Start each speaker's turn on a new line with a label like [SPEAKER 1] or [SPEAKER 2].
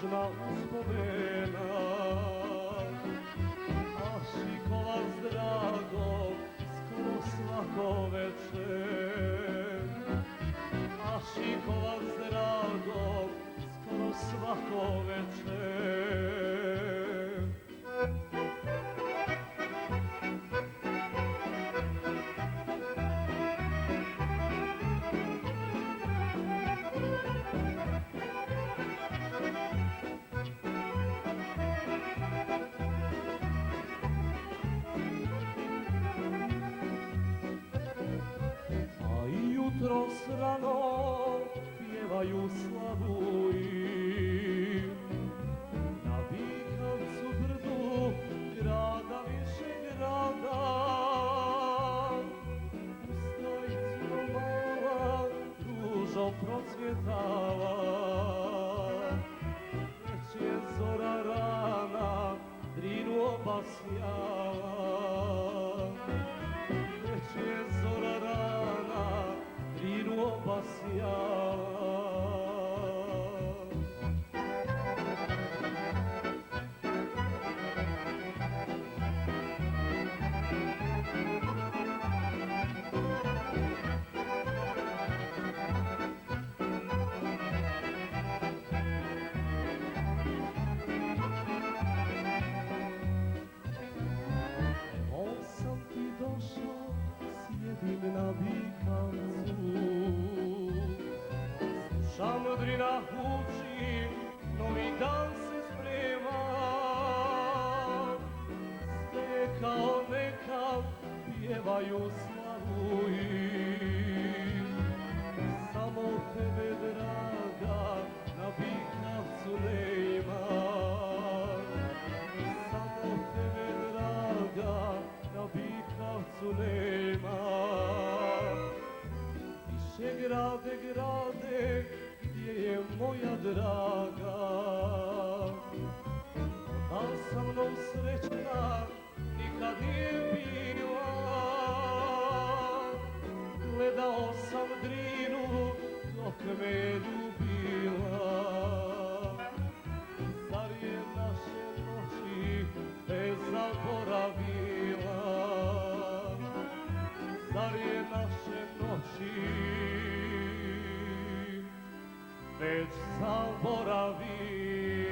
[SPEAKER 1] tužna uspomena. Ašikovac drago, skoro svako večer. Ašikovac drago, skoro svako večer. Jutros rano pjevaju slavuji na Vikavcu brdu grada Višegrada. Ustajicu mala ružom procvjetala, već je zora rana Drinu obasjala. Već je zora rana Drinu obasjala. Evo sam ti došao, sjedim na Vikavcu. Slušam Drina huči, novi dan se sprema. Sve kao nekad pjevaju slavuji. Samo tebe draga na Vikavcu nema. Samo tebe draga na Vikavcu nema. Višegrade, grade, gdje je moja draga? Da sa mnom srećna nikad nije bila. Gledao sam Drinu dok me ljubila. Zar je naše noći bez zaboravila? Zar je naše noći već zaboravila?